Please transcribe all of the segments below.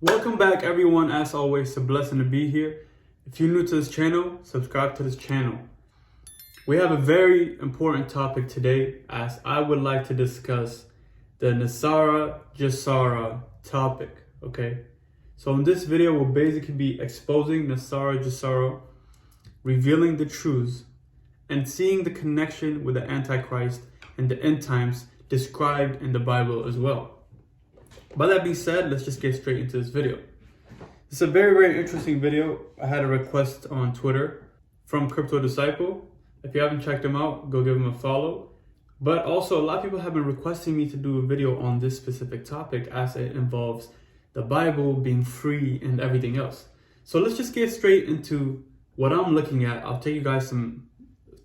Welcome back everyone. As always, it's a blessing to be here. If you're new to this channel, subscribe to this channel. We have a very important topic today, as I would like to discuss the Nesara Gesara topic, okay? So in this video, we'll basically be exposing Nesara Gesara, revealing the truths, and seeing the connection with the Antichrist and the end times described in the Bible as well. By that being said, let's just get straight into this video. It's a very, very interesting video. I had a request on Twitter from Crypto Disciple. If you haven't checked him out, go give him a follow. But also, a lot of people have been requesting me to do a video on this specific topic as it involves the Bible being free and everything else. So let's just get straight into what I'm looking at. I'll take you guys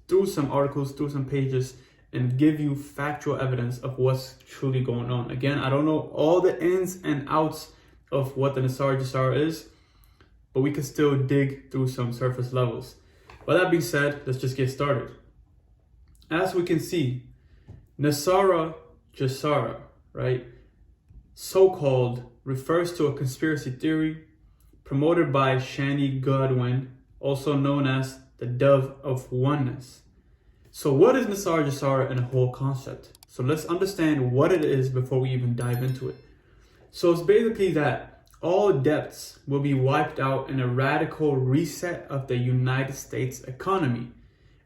through some articles, through some pages, and give you factual evidence of what's truly going on. Again, I don't know all the ins and outs of what the Nesara Gesara is, but we can still dig through some surface levels. By that being said, let's just get started. As we can see, Nesara Gesara, right, so-called, refers to a conspiracy theory promoted by Shani Godwin, also known as the Dove of Oneness. So what is Nesara Gesara and the whole concept? So let's understand what it is before we even dive into it. So it's basically that all debts will be wiped out in a radical reset of the United States economy.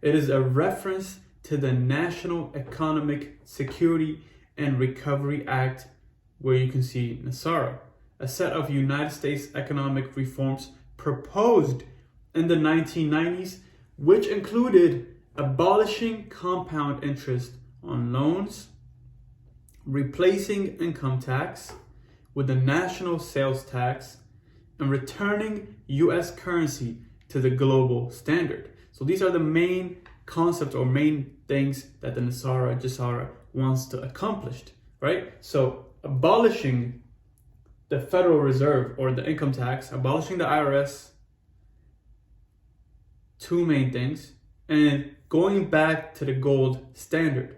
It is a reference to the National Economic Security and Recovery Act, where you can see NESARA, a set of United States economic reforms proposed in the 1990s, which included abolishing compound interest on loans, replacing income tax with a national sales tax, and returning US currency to the global standard. So these are the main concepts or main things that the Nesara Gesara wants to accomplish, right? So abolishing the Federal Reserve or the income tax, abolishing the IRS, two main things, and going back to the gold standard.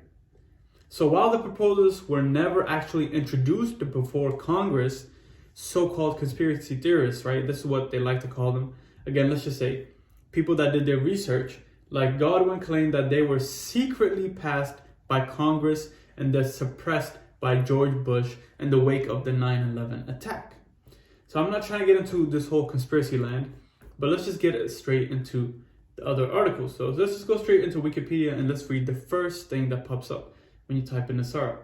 So while the proposals were never actually introduced before Congress, so-called conspiracy theorists, right? This is what they like to call them. Again, let's just say people that did their research, like Godwin, claimed that they were secretly passed by Congress and then suppressed by George Bush in the wake of the 9/11 attack. So I'm not trying to get into this whole conspiracy land, but let's just get it straight into the other articles. So let's just go straight into Wikipedia and let's read the first thing that pops up when you type in NESARA.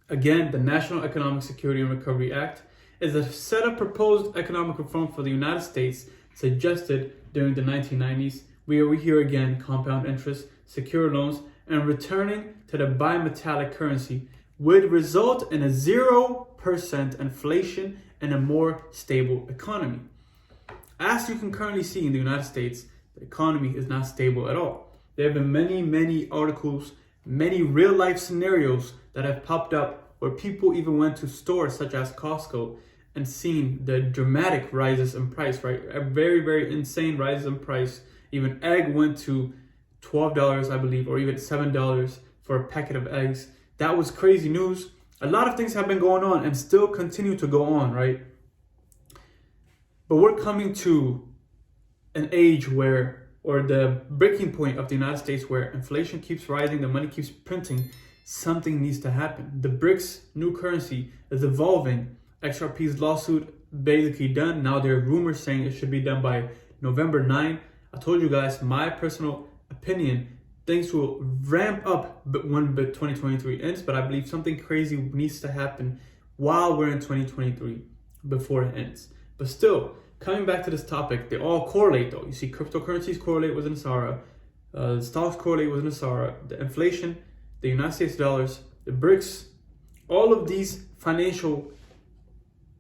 Again, the National Economic Security and Recovery Act is a set of proposed economic reform for the United States suggested during the 1990s, where we hear again compound interest, secure loans, and returning to the bimetallic currency would result in a 0% inflation and a more stable economy. As you can currently see in the United States, the economy is not stable at all. There have been many articles, many real life scenarios that have popped up where people even went to stores such as Costco and seen the dramatic rises in price, right? A very insane rise in price. Even egg went to $12, I believe, or even $7 for a packet of eggs. That was crazy news. A lot of things have been going on and still continue to go on, right? But we're coming to an age where, or the breaking point of the United States where inflation keeps rising, the money keeps printing, something needs to happen. The BRICS new currency is evolving. XRP's lawsuit basically done. Now there are rumors saying it should be done by November 9. I told you guys my personal opinion. Things will ramp up when 2023 ends, but I believe something crazy needs to happen while we're in 2023 before it ends. But still, coming back to this topic, they all correlate though. You see cryptocurrencies correlate with NESARA, stocks correlate with NESARA, the inflation, the United States dollars, the BRICS, all of these financial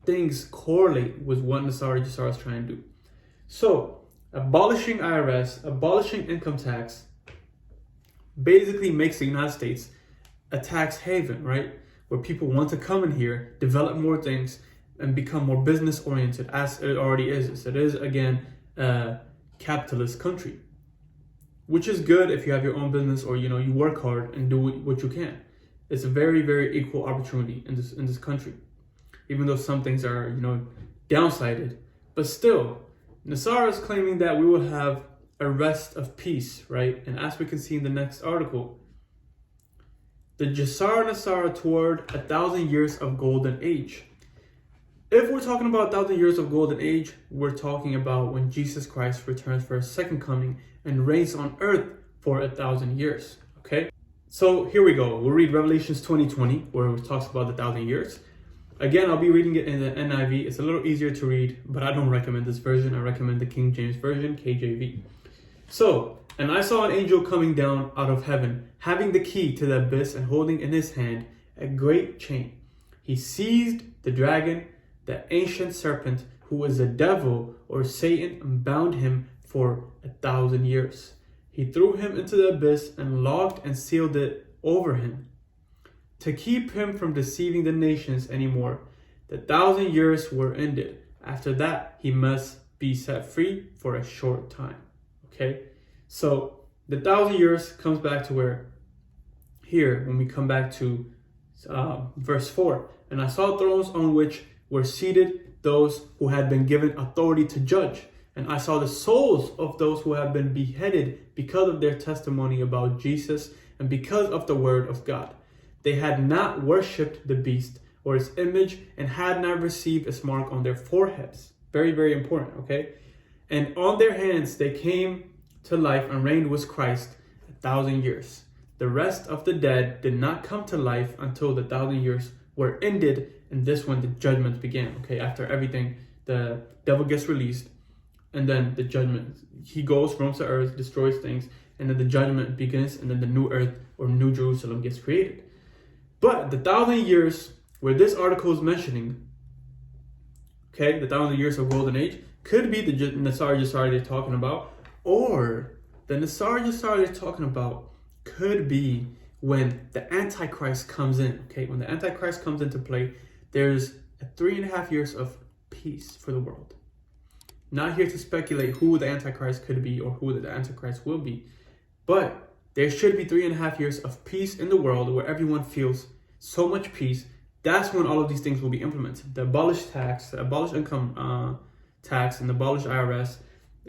things correlate with what Nesara Gesara is trying to do. So abolishing IRS, abolishing income tax, basically makes the United States a tax haven, right? Where people want to come in here, develop more things, and become more business oriented, as it already is. It is, again, a capitalist country, which is good if you have your own business or you work hard and do what you can. It's a very equal opportunity in this country. even though some things are, downsided. But still, NESARA is claiming that we will have a rest of peace, right? And as we can see in the next article, the Gesara NESARA toward 1,000 years of golden age. If we're talking about 1,000 years of golden age, we're talking about when Jesus Christ returns for his second coming and reigns on earth for 1,000 years, okay? So here we go. We'll read Revelations 20:20, where it talks about the 1,000 years. Again, I'll be reading it in the NIV. It's a little easier to read, but I don't recommend this version. I recommend the King James Version, KJV. So, and I saw an angel coming down out of heaven, having the key to the abyss and holding in his hand a great chain. He seized the dragon, the ancient serpent, who is the devil or Satan, and bound him for 1,000 years. He threw him into the abyss and locked and sealed it over him, to keep him from deceiving the nations anymore. The 1,000 years were ended. After that, he must be set free for a short time. Okay, so the 1,000 years comes back to where here, when we come back to verse 4, and I saw thrones on which were seated those who had been given authority to judge. And I saw the souls of those who have been beheaded because of their testimony about Jesus and because of the word of God. They had not worshipped the beast or his image and had not received its mark on their foreheads. Very, very important, okay? And on their hands they came to life and reigned with Christ 1,000 years. The rest of the dead did not come to life until the 1,000 years were ended, and this when the judgment began. Okay, after everything, the devil gets released, and then the judgment. He goes, roams the earth, destroys things, and then the judgment begins, and then the new earth or New Jerusalem gets created. But the 1,000 years where this article is mentioning, okay, the 1,000 years of golden age, could be the Nesara Gesara they're talking about, or the Nesara Gesara they're talking about could be when the Antichrist comes in. Okay, when the Antichrist comes into play, there's 3.5 years of peace for the world. Not here to speculate who the Antichrist could be or who the Antichrist will be, but there should be 3.5 years of peace in the world where everyone feels so much peace. That's when all of these things will be implemented. The abolished tax, the abolished income tax, and the abolished IRS,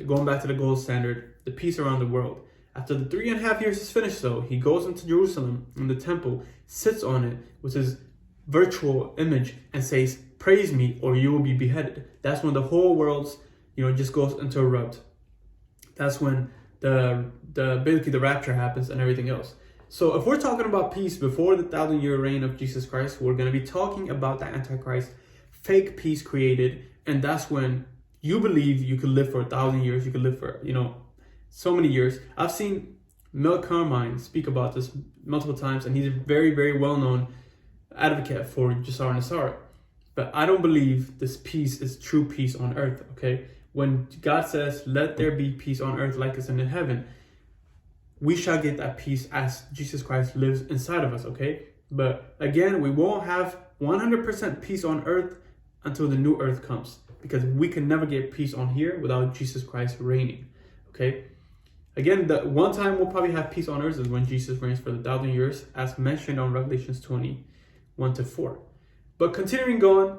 going back to the gold standard, the peace around the world. After the 3.5 years is finished, though, he goes into Jerusalem in the temple, sits on it with his virtual image and says, "Praise me or you will be beheaded." That's when the whole world's, just goes into a rut. That's when basically the rapture happens and everything else. So if we're talking about peace before the 1,000-year reign of Jesus Christ, we're going to be talking about the Antichrist, fake peace created, and that's when you believe you could live for 1,000 years, you could live for, so many years. I've seen Mel Carmine speak about this multiple times, and he's a very, very well-known advocate for Gesara NESARA. But I don't believe this peace is true peace on earth, okay? When God says, "Let there be peace on earth like it's in heaven," we shall get that peace as Jesus Christ lives inside of us, okay? But again, we won't have 100% peace on earth until the new earth comes, because we can never get peace on here without Jesus Christ reigning, okay? Again, the one time we'll probably have peace on earth is when Jesus reigns for the 1,000 years, as mentioned on Revelations 20:1-4. But continuing going,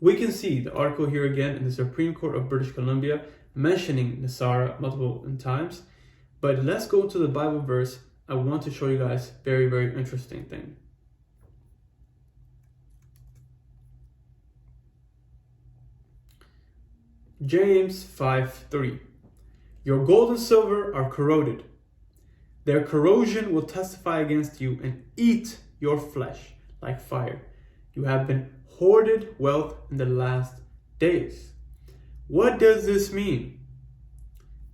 we can see the article here again in the Supreme Court of British Columbia mentioning NESARA multiple times. But let's go to the Bible verse. I want to show you guys very, very interesting thing. James 5:3. Your gold and silver are corroded. Their corrosion will testify against you and eat your flesh like fire. You have been hoarded wealth in the last days. What does this mean?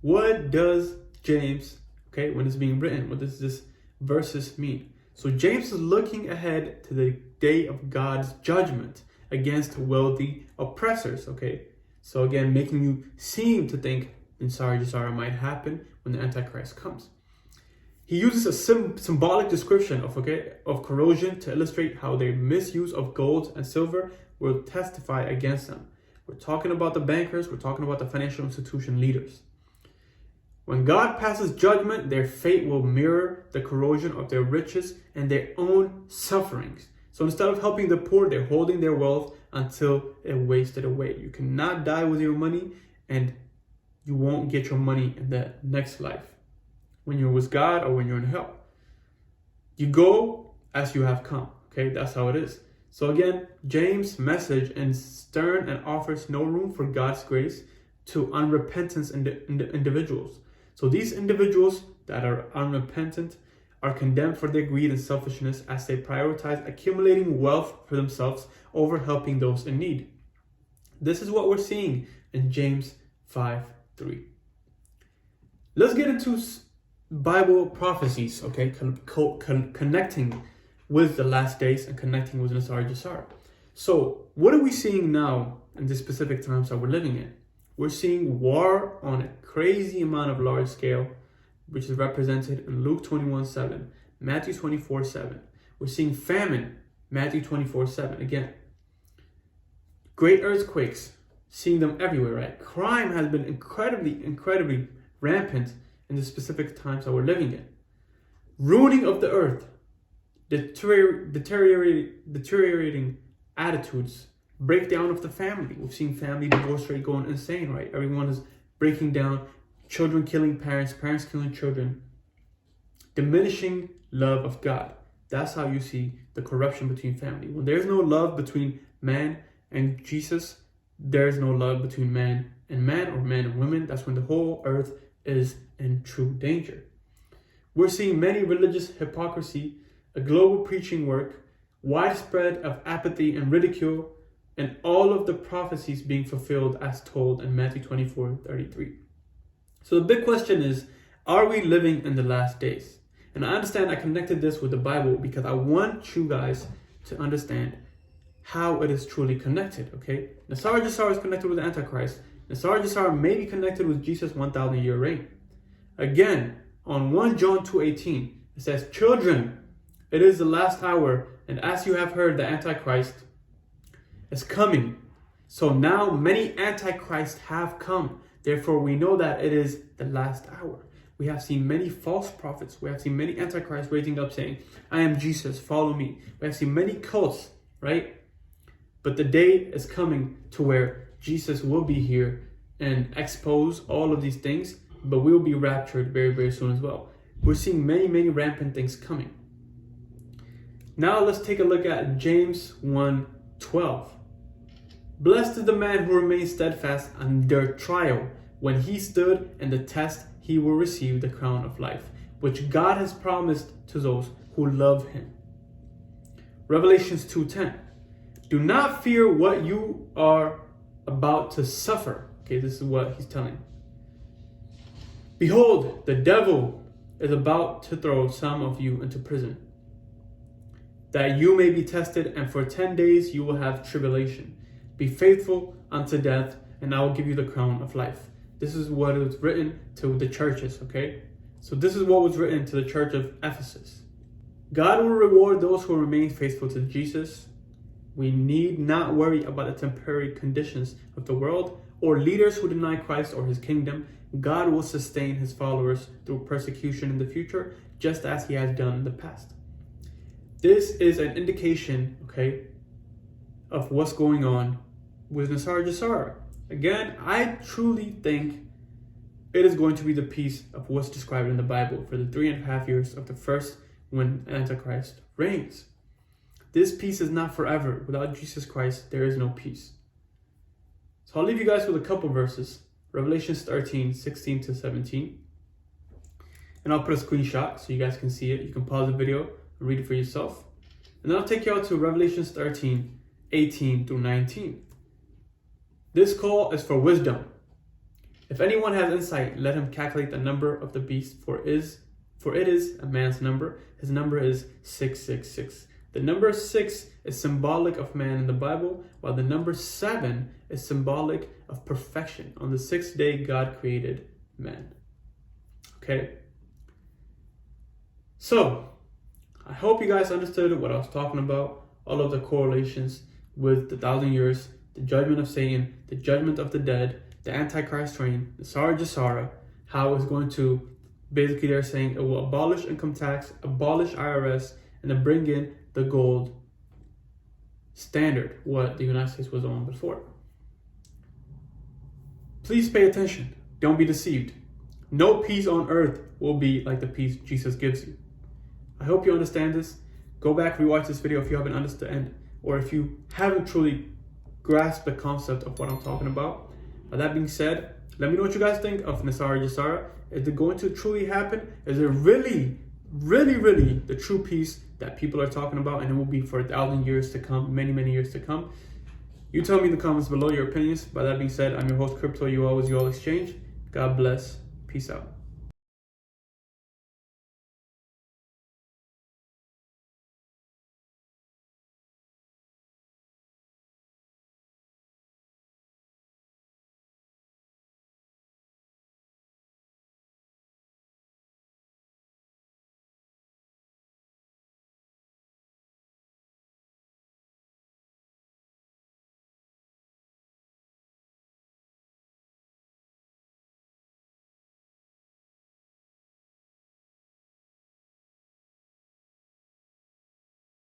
What does James, when it's being written, what does this verses mean? So James is looking ahead to the day of God's judgment against wealthy oppressors, okay? So again, making you seem to think Nesara Gesara might happen when the Antichrist comes. He uses a symbolic description of corrosion to illustrate how their misuse of gold and silver will testify against them. We're talking about the bankers, we're talking about the financial institution leaders. When God passes judgment, their fate will mirror the corrosion of their riches and their own sufferings. So instead of helping the poor, they're holding their wealth until it wasted away. You cannot die with your money, and you won't get your money in the next life when you're with God or when you're in hell. You go as you have come. Okay, that's how it is. So again, James' message is stern and offers no room for God's grace to unrepentant individuals. So these individuals that are unrepentant are condemned for their greed and selfishness as they prioritize accumulating wealth for themselves over helping those in need. This is what we're seeing in James 5:3. Let's get into Bible prophecies, okay, connecting with the last days and connecting with Nesara Gesara. So what are we seeing now in the specific times that we're living in? We're seeing war on a crazy amount of large scale, which is represented in Luke 21:7, Matthew 24:7. We're seeing famine, Matthew 24:7. Again, great earthquakes, seeing them everywhere, right? Crime has been incredibly rampant in the specific times that we're living in. Ruining of the earth, deteriorating attitudes, breakdown of the family. We've seen family divorce rate going insane, right? Everyone is breaking down, children killing parents, parents killing children, diminishing love of God. That's how you see the corruption between family. When there's no love between man and Jesus, there's no love between man and man or man and women. That's when the whole earth is in true danger. We're seeing many religious hypocrisy, a global preaching work, widespread of apathy and ridicule, and all of the prophecies being fulfilled as told in Matthew 24:33. So the big question is, are we living in the last days? And I understand I connected this with the Bible because I want you guys to understand how it is truly connected, okay? Nesara Gesara is connected with the Antichrist. Nesara Gesara may be connected with Jesus' 1,000-year reign. Again, on 1 John 2:18, it says, "Children, it is the last hour, and as you have heard, the Antichrist is coming. So now many Antichrists have come. Therefore, we know that it is the last hour." We have seen many false prophets. We have seen many Antichrists raising up saying, "I am Jesus, follow me." We have seen many cults, right? But the day is coming to where Jesus will be here and expose all of these things, but we will be raptured very soon as well. We're seeing many rampant things coming. Now let's take a look at James 1:12. "Blessed is the man who remains steadfast under trial. When he stood in the test, he will receive the crown of life, which God has promised to those who love him." Revelations 2:10. "Do not fear what you are about to suffer." Okay, this is what he's telling. "Behold, the devil is about to throw some of you into prison, that you may be tested, and for 10 days you will have tribulation. Be faithful unto death, and I will give you the crown of life." This is what was written to the churches, okay? So this is what was written to the church of Ephesus. God will reward those who remain faithful to Jesus. We need not worry about the temporary conditions of the world or leaders who deny Christ or his kingdom. God will sustain his followers through persecution in the future, just as he has done in the past. This is an indication, okay, of what's going on with Nesara Gesara. Again, I truly think it is going to be the peace of what's described in the Bible for the 3.5 years of the first when Antichrist reigns. This peace is not forever. Without Jesus Christ, there is no peace. So I'll leave you guys with a couple verses. Revelations 13:16-17. And I'll put a screenshot so you guys can see it. You can pause the video and read it for yourself. And then I'll take you out to Revelations 13:18-19. "This call is for wisdom. If anyone has insight, let him calculate the number of the beast, for it is a man's number. His number is 666. The number 6 is symbolic of man in the Bible, while the number 7 is symbolic of perfection. On the 6th day, God created man." Okay. So, I hope you guys understood what I was talking about, all of the correlations with the 1,000 years, the judgment of Satan, the judgment of the dead, the Antichrist reign, the Nesara Gesara, how it's going to, basically they're saying it will abolish income tax, abolish IRS, and then bring in the gold standard, what the United States was on before. Please pay attention. Don't be deceived. No peace on earth will be like the peace Jesus gives you. I hope you understand this. Go back, rewatch this video if you haven't understood, or if you haven't truly grasped the concept of what I'm talking about. That being said, let me know what you guys think of Nesara Gesara. Is it going to truly happen? Is it really the true peace that people are talking about, and it will be for 1,000 years to come, many years to come? You tell me in the comments below your opinions. By that being said, I'm your host, Crypto. You always exchange. God bless. Peace out.